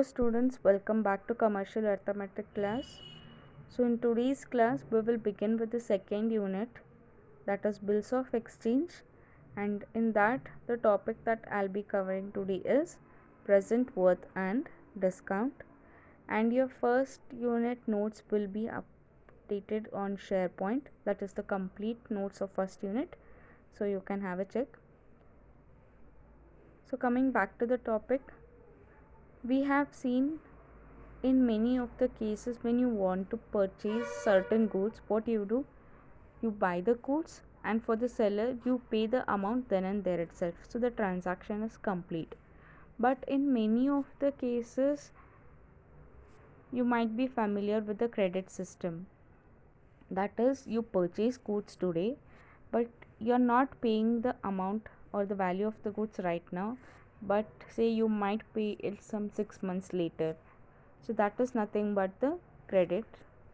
Students, welcome back to commercial arithmetic class. So in today's class we will begin with the second unit, that is bills of exchange, and in that the topic that I'll be covering today is present worth and discount, and your first unit notes will be updated on SharePoint, that is the complete notes of first unit, so you can have a check. So coming back to the topic, we have seen in many of the cases when you want to purchase certain goods, what you buy the goods, and for the seller you pay the amount then and there itself, so the transaction is complete. But in many of the cases you might be familiar with the credit system, that is you purchase goods today but you're not paying the amount or the value of the goods right now, but say you might pay it some 6 months later. So that is nothing but the credit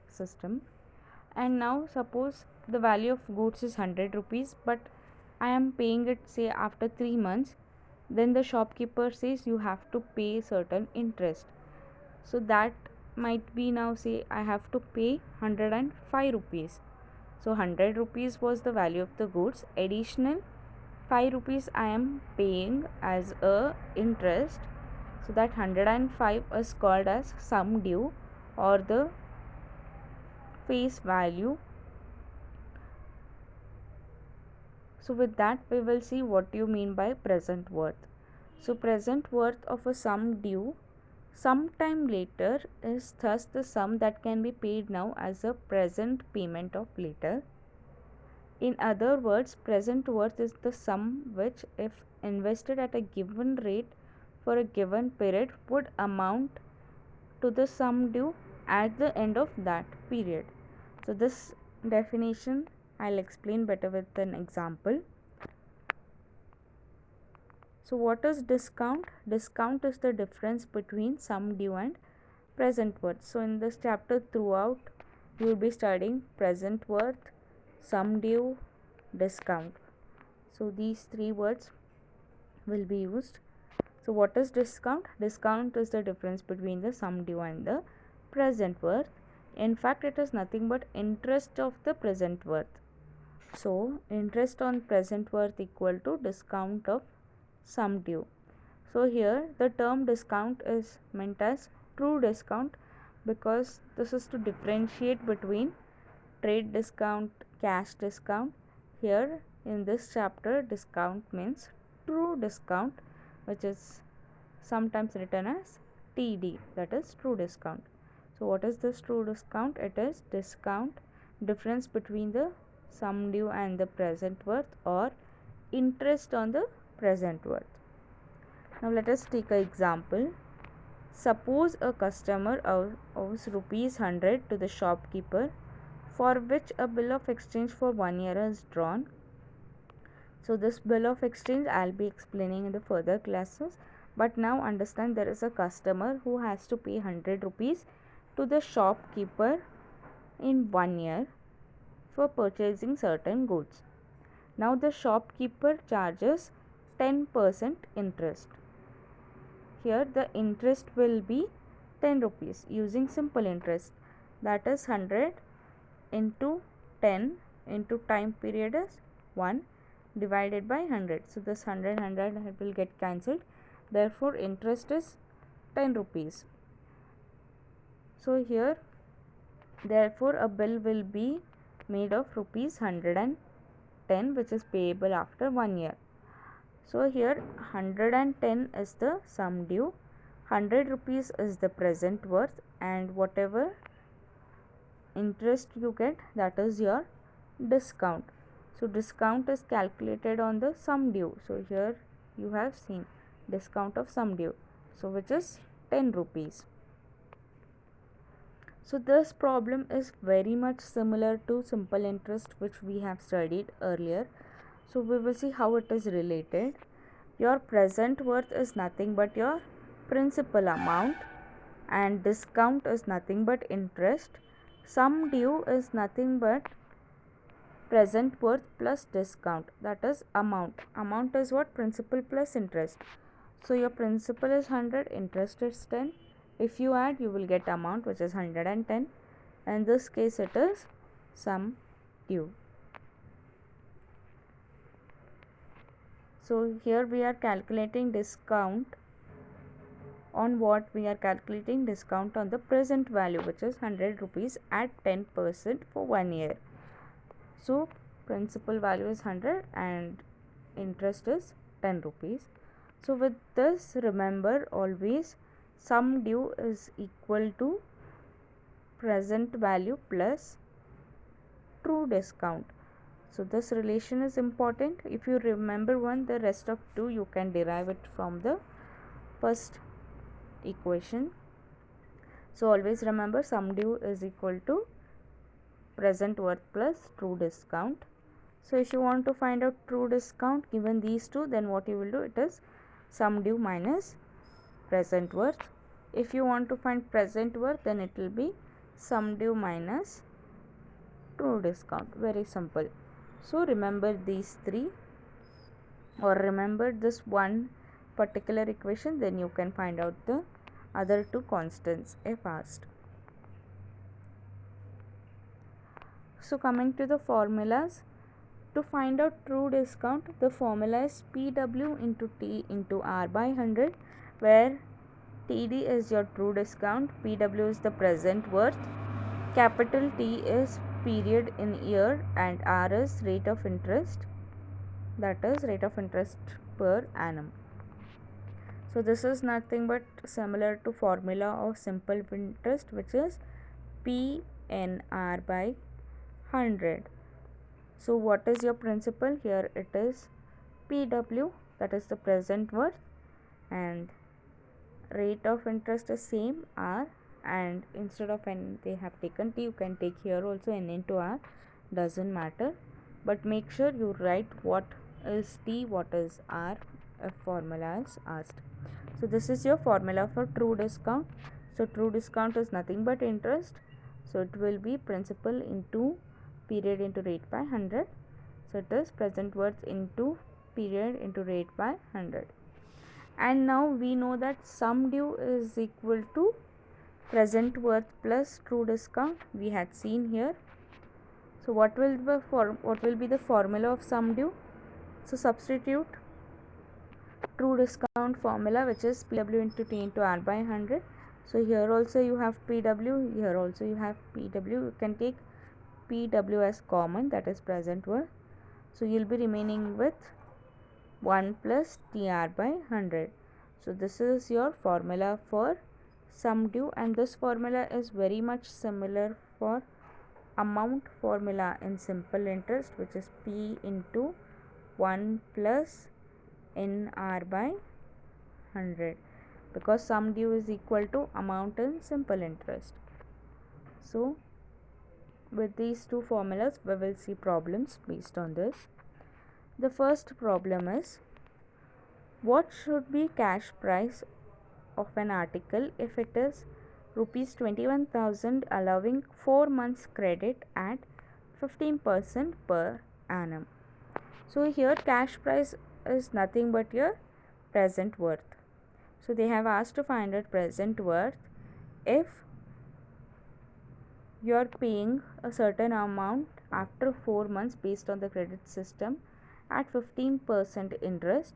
system. And now suppose the value of goods is 100 rupees, but I am paying it say after 3 months, then the shopkeeper says you have to pay certain interest. So that might be, now say I have to pay 105 rupees. So 100 rupees was the value of the goods, additional 5 rupees I am paying as a interest. So that 105 is called as sum due or the face value. So with that we will see what you mean by present worth. So present worth of a sum due sometime later is thus the sum that can be paid now as a present payment of later. In other words, present worth is the sum which, if invested at a given rate for a given period, would amount to the sum due at the end of that period. So this definition I'll explain better with an example. So what is discount? Discount is the difference between sum due and present worth. So in this chapter throughout you will be studying present worth, sum due, discount. So these three words will be used. So what is discount? Discount is the difference between the sum due and the present worth. In fact, it is nothing but interest of the present worth. So interest on present worth equal to discount of sum due. So here the term discount is meant as true discount, because this is to differentiate between trade discount, cash discount. Here in this chapter, discount means true discount, which is sometimes written as TD, that is true discount. So what is this true discount? It is discount difference between the sum due and the present worth, or interest on the present worth. Now let us take an example. Suppose a customer owes rupees 100 to the shopkeeper, for which a bill of exchange for 1 year is drawn. So this bill of exchange I'll be explaining in the further classes, but now understand there is a customer who has to pay 100 rupees to the shopkeeper in 1 year for purchasing certain goods. Now the shopkeeper charges 10% interest. Here the interest will be 10 rupees using simple interest, that is 100 into 10 into time period is 1 divided by 100. So this 100 will get cancelled, therefore interest is 10 rupees. So here therefore a bill will be made of rupees 110, which is payable after 1 year. So here 110 is the sum due, 100 rupees is the present worth, and whatever interest you get, that is your discount. So discount is calculated on the sum due. So here you have seen discount of sum due, so which is 10 rupees. So this problem is very much similar to simple interest, which we have studied earlier. So we will see how it is related. Your present worth is nothing but your principal amount, and discount is nothing but interest. Sum due is nothing but present worth plus discount, that is amount. Amount is what? Principal plus interest. So your principal is 100, interest is 10, If you add, you will get amount which is 110. In this case it is sum due. So here we are calculating discount on what? We are calculating discount on the present value, which is 100 rupees at 10% for 1 year. So principal value is 100 and interest is 10 rupees. So with this, remember always sum due is equal to present value plus true discount. So this relation is important. If you remember one, the rest of two you can derive it from the first equation. So always remember sum due is equal to present worth plus true discount. So if you want to find out true discount given these two, then what you will do, it is sum due minus present worth. If you want to find present worth, then it will be sum due minus true discount. Very simple. So remember these three, or remember this one particular equation, then you can find out the other two constants if asked. So coming to the formulas, to find out true discount, the formula is PW into T into R by 100, where TD is your true discount, PW is the present worth, capital T is period in year, and R is rate of interest, that is rate of interest per annum. So this is nothing but similar to formula of simple interest, which is PNR by 100. So what is your principal? Here it is PW, that is the present worth, and rate of interest is same R, and instead of N they have taken T, you can take here also N into R, doesn't matter, but make sure you write what is T, what is R if formula is asked. So this is your formula for true discount. So true discount is nothing but interest, so it will be principal into period into rate by 100. So it is present worth into period into rate by 100. And now we know that sum due is equal to present worth plus true discount, we had seen here. So what will be the formula of sum due? So substitute true discount formula, which is PW into T into R by 100. So here also you have PW, here also you have PW. You can take PW as common, that is present worth. So you will be remaining with 1 plus TR by 100. So this is your formula for sum due, and this formula is very much similar for amount formula in simple interest, which is P into 1 plus NR by 100, because sum due is equal to amount in simple interest. So with these two formulas we will see problems based on this. The first problem is, what should be cash price of an article if it is rupees 21,000 allowing 4 months credit at 15% per annum. So here cash price is nothing but your present worth. So they have asked to find out present worth if you are paying a certain amount after 4 months based on the credit system at 15% interest.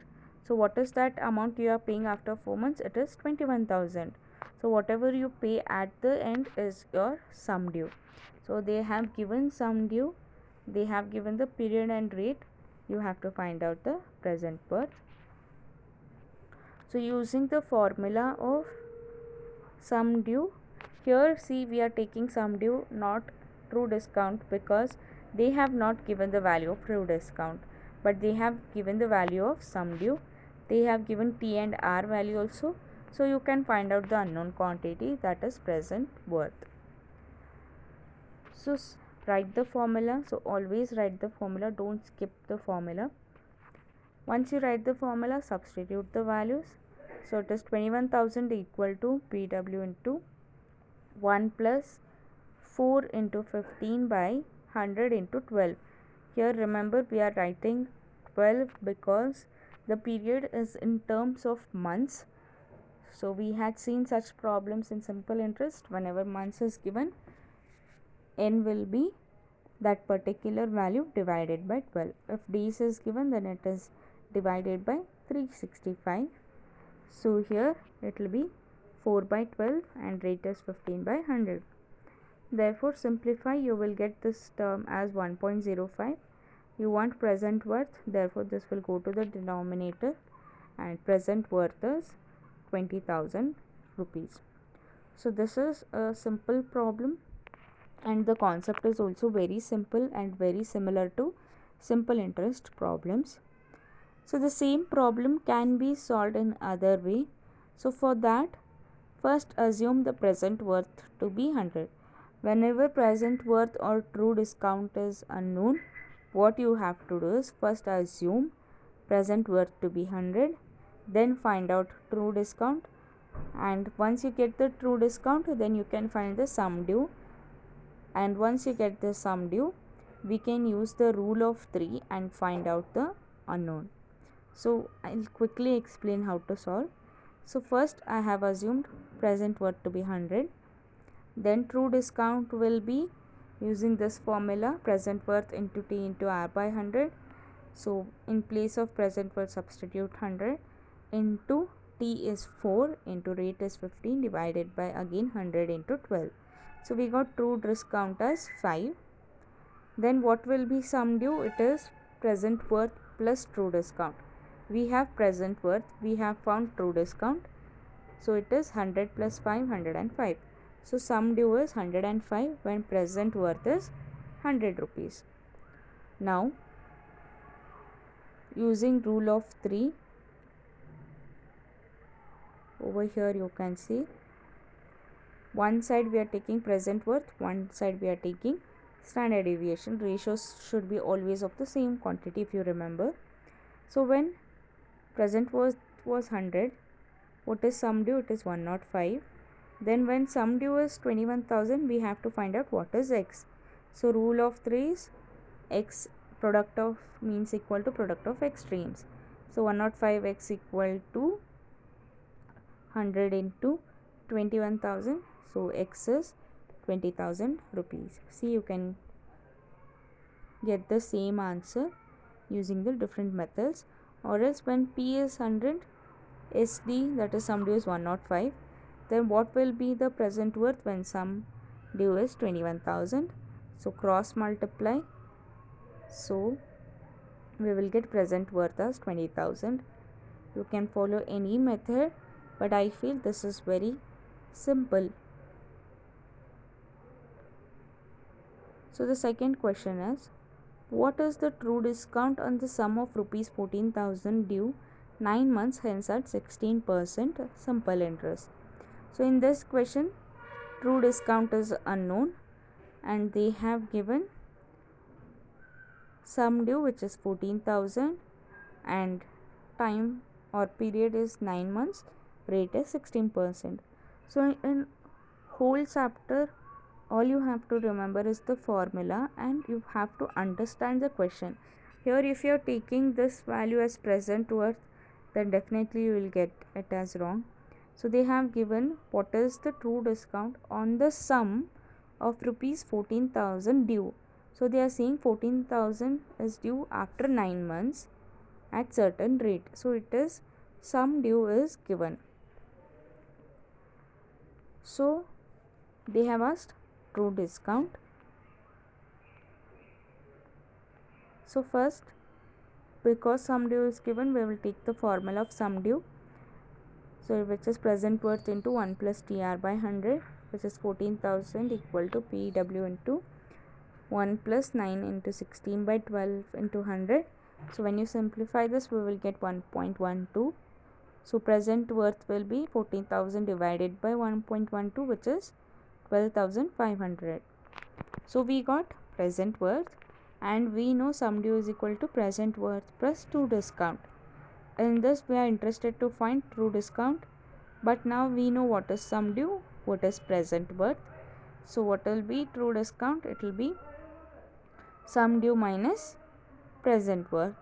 So what is that amount you are paying after 4 months? It is 21,000. So whatever you pay at the end is your sum due. So they have given sum due, they have given the period and rate, you have to find out the present worth. So using the formula of sum due, here see we are taking sum due, not true discount, because they have not given the value of true discount, but they have given the value of sum due. They have given T and R value also, so you can find out the unknown quantity, that is present worth. So write the formula. So always write the formula, don't skip the formula. Once you write the formula, substitute the values. So it is 21,000 equal to PW into 1 plus 4 into 15 by 100 into 12. Here remember we are writing 12 because the period is in terms of months. So we had seen such problems in simple interest. Whenever months is given, n will be that particular value divided by 12. If days is given, then it is divided by 365. So here it will be 4 by 12 and rate is 15 by 100. Therefore simplify, you will get this term as 1.05. You want present worth, therefore this will go to the denominator and present worth is 20,000 rupees. So this is a simple problem and the concept is also very simple and very similar to simple interest problems. So the same problem can be solved in other way. So for that, first assume the present worth to be 100. Whenever present worth or true discount is unknown, what you have to do is first assume present worth to be 100, then find out true discount, and once you get the true discount, then you can find the sum due, and once you get the sum due, we can use the rule of 3 and find out the unknown. So I'll quickly explain how to solve. So first I have assumed present worth to be 100. Then true discount will be using this formula, present worth into T into R by 100. So in place of present worth substitute 100 into T is 4 into rate is 15 divided by again 100 into 12. So we got true discount as 5. Then what will be sum due? It is present worth plus true discount. We have present worth, we have found true discount. So it is 100 plus 5, 105. So sum due is 105 when present worth is 100 rupees. Now using rule of 3, over here you can see one side we are taking present worth, one side we are taking standard deviation. Ratios should be always of the same quantity if you remember. So when present worth was 100, what is sum due? It is 105. Then when sum due is 21,000, we have to find out what is x. So rule of 3 is x product of means equal to product of extremes. So 105x equal to 100 into 21,000. So x is 20,000 rupees. See, you can get the same answer using the different methods. Or else when p is 100, SD, that is sum due, is 105. Then what will be the present worth when sum due is 21,000? So cross multiply. So we will get present worth as 20,000. You can follow any method, but I feel this is very simple. So the second question is, what is the true discount on the sum of rupees 14,000 due 9 months hence at 16% simple interest? So in this question, true discount is unknown and they have given sum due which is 14,000 and time or period is 9 months, rate is 16%. So in whole chapter, all you have to remember is the formula and you have to understand the question. Here if you are taking this value as present worth, then definitely you will get it as wrong. So they have given what is the true discount on the sum of rupees 14,000 due. So they are saying 14,000 is due after 9 months at certain rate. So it is sum due is given. So they have asked true discount. So first, because sum due is given, we will take the formula of sum due. So which is present worth into 1 plus TR by 100, which is 14,000 equal to PW into 1 plus 9 into 16 by 12 into 100. So when you simplify this, we will get 1.12. So present worth will be 14,000 divided by 1.12, which is 12,500. So we got present worth and we know sum due is equal to present worth plus true discount. In this we are interested to find true discount, but now we know what is sum due, what is present worth. So what will be true discount? It will be sum due minus present worth.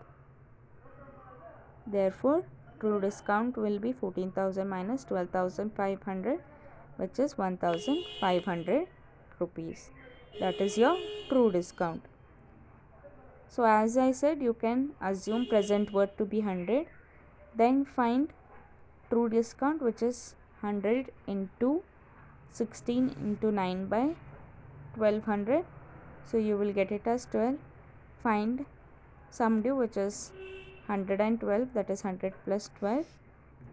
Therefore true discount will be 14,000 minus 12,500, which is 1,500 rupees. That is your true discount. So as I said, you can assume present worth to be 100, then find true discount, which is 100 into 16 into 9 by 1200. So you will get it as 12. Find sum due, which is 112, that is 100 plus 12.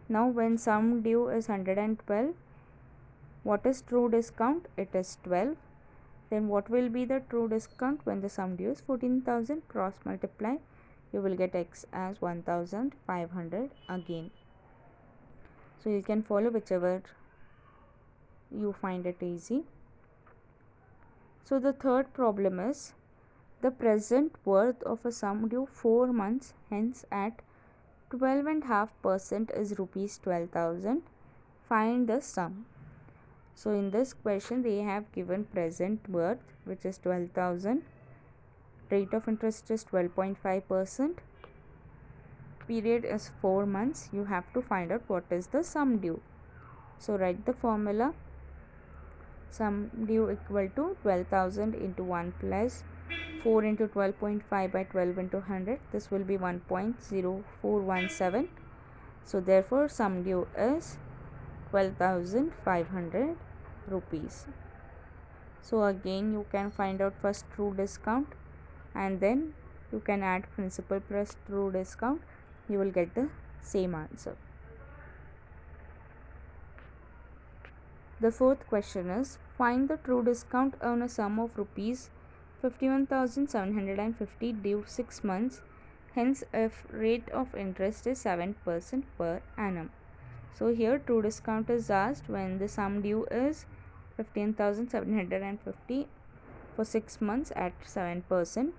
Now when sum due is 112, what is true discount? It is 12. Then what will be the true discount when the sum due is 14,000? Cross multiply, you will get x as 1,500 again. So you can follow whichever you find it easy. So the third problem is the present worth of a sum due 4 months hence at 12.5% is rupees 12,000. Find the sum. So in this question they have given present worth, which is 12,000. Rate of interest is 12.5%. Period is 4 months. You have to find out what is the sum due. So write the formula. Sum due equal to 12,000 into 1 plus 4 into 12.5 by 12 into 100. This will be 1.0417. So therefore sum due is 12,500 rupees. So again you can find out first true discount and then you can add principal plus true discount. You will get the same answer. The fourth question is find the true discount on a sum of rupees 51,750 due 6 months. Hence if rate of interest is 7% per annum. So here true discount is asked when the sum due is 15,750 for 6 months at 7%.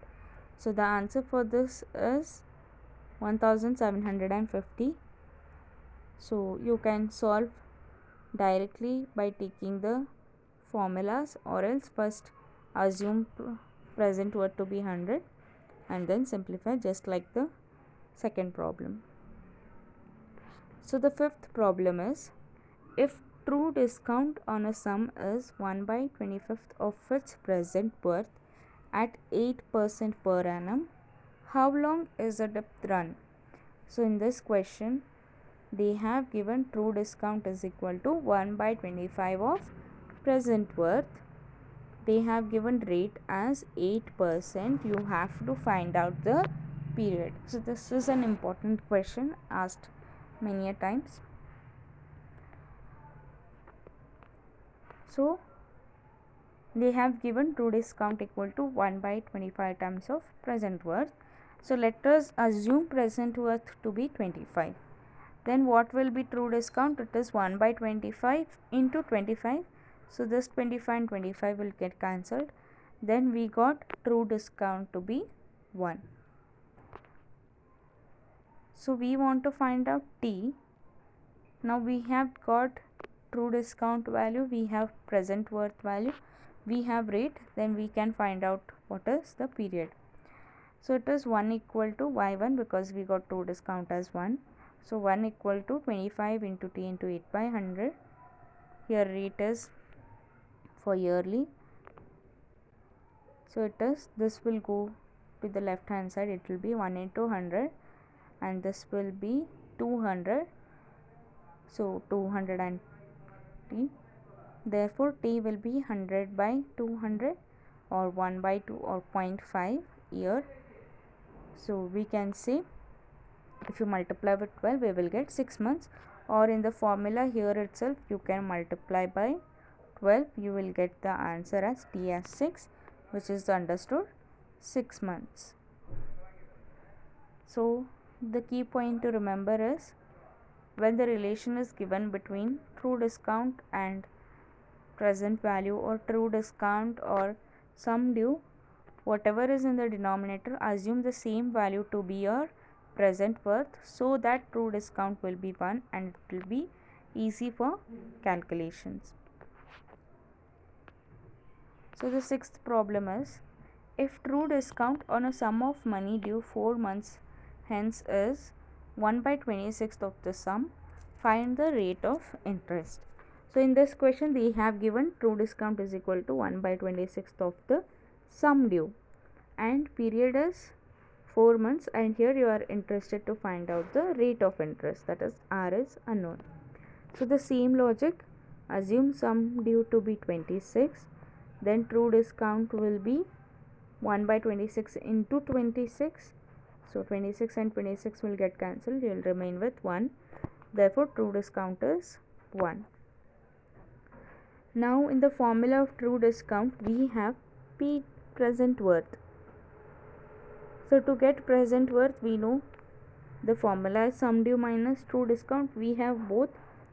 So the answer for this is 1,750. So you can solve directly by taking the formulas, or else first assume present worth to be 100 and then simplify just like the second problem. So the fifth problem is if true discount on a sum is 1 by 25th of its present worth at 8% per annum, how long is the debt run? So in this question they have given true discount is equal to 1 by 25 of present worth. They have given rate as 8%. You have to find out the period. So this is an important question asked many a times. So they have given true discount equal to 1 by 25 times of present worth. So let us assume present worth to be 25. Then what will be true discount? It is 1 by 25 into 25. So this 25 and 25 will get cancelled. Then we got true discount to be 1. So we want to find out T. Now we have got true discount value, we have present worth value, we have rate, then we can find out what is the period. So it is 1 equal to y1 because we got true discount as 1. So 1 equal to 25 into t into 8 by 100. Here rate is for yearly. So it is, this will go to the left hand side, it will be 1 into 100 and this will be 200. So 200 therefore t will be 100 by 200 or 1 by 2 or 0.5 year. So we can say if you multiply with 12 we will get 6 months, or in the formula here itself you can multiply by 12, you will get the answer as t as 6, which is the understood 6 months. So the key point to remember is when the relation is given between true discount and present value or true discount or sum due, whatever is in the denominator assume the same value to be your present worth, so that true discount will be 1 and it will be easy for calculations. So the sixth problem is if true discount on a sum of money due 4 months hence is 1/26th of the sum. Find the rate of interest. So in this question they have given true discount is equal to 1/26th of the sum due and period is 4 months, and here you are interested to find out the rate of interest, that is R is unknown. So the same logic, assume sum due to be 26, then true discount will be 1/26 into 26. So 26 and 26 will get cancelled, you will remain with 1. Therefore true discount is 1. Now in the formula of true discount we have P present worth. So to get present worth we know the formula is sum due minus true discount. We have both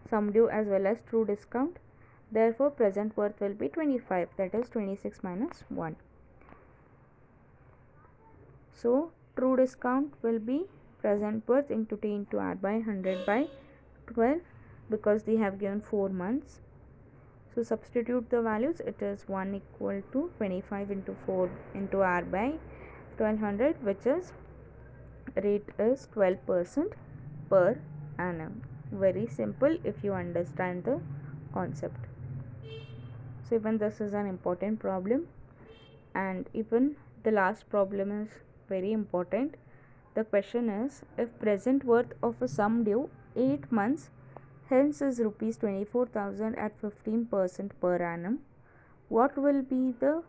sum due as well as true discount. Therefore present worth will be 25, that is 26 minus 1. So true discount will be present worth into T into R by 100 by 12 because they have given 4 months. So substitute the values, it is 1 equal to 25 into 4 into R by 1200, which is rate is 12% per annum. Very simple if you understand the concept. So even this is an important problem, and even the last problem is very important. The question is, if present worth of a sum due 8 months hence is rupees 24,000 at 15% per annum, what will be the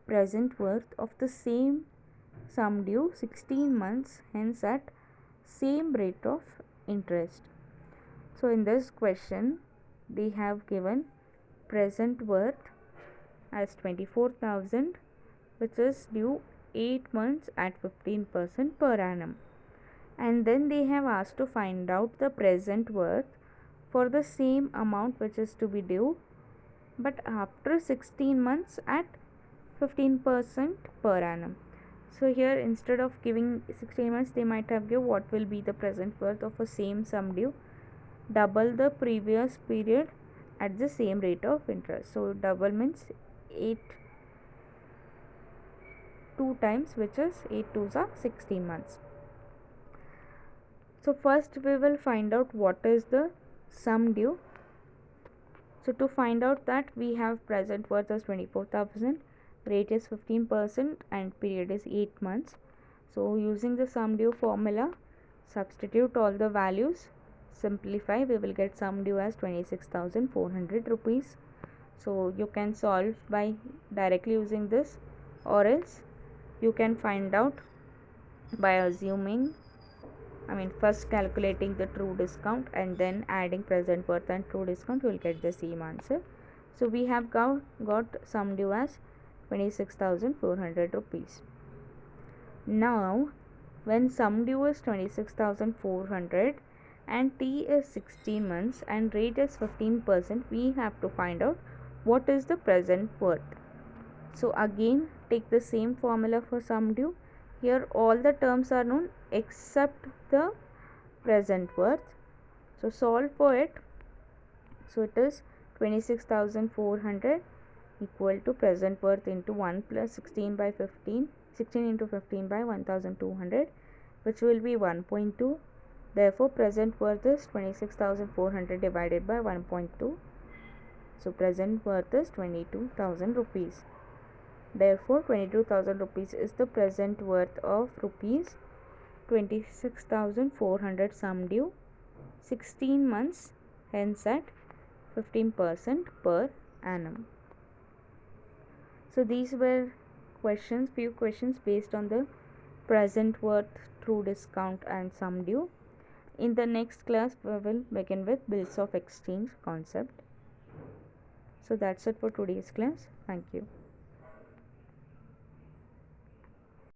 present worth of the same sum due 16 months hence at same rate of interest? So in this question they have given present worth as 24,000 which is due 8 months at 15% per annum, and then they have asked to find out the present worth for the same amount which is to be due but after 16 months at 15% per annum. So here instead of giving 16 months they might have given what will be the present worth of a same sum due double the previous period at the same rate of interest. So double means 8 2 times, which is 8 2s are 16 months. So first we will find out what is the sum due. So to find out that, we have present worth as 24,000, rate is 15% and period is 8 months. So using the sum due formula, substitute all the values, simplify, we will get sum due as 26,400 rupees. So you can solve by directly using this, or else you can find out by assuming, first calculating the true discount and then adding present worth and true discount, you will get the same answer. So we have got sum due as 26,400 rupees. Now when sum due is 26,400 and T is 16 months and rate is 15%, we have to find out what is the present worth. So again take the same formula for sum due. Here all the terms are known except the present worth. So solve for it. So it is 26,400 equal to present worth into 1 plus 16 by 15, 16 into 15 by 1,200, which will be 1.2. Therefore present worth is 26,400 divided by 1.2. So present worth is 22,000 rupees. Therefore 22,000 rupees is the present worth of rupees 26,400 sum due 16 months hence at 15% per annum. So these were few questions based on the present worth, true discount and sum due. In the next class we will begin with bills of exchange concept. So that's it for today's class. Thank you.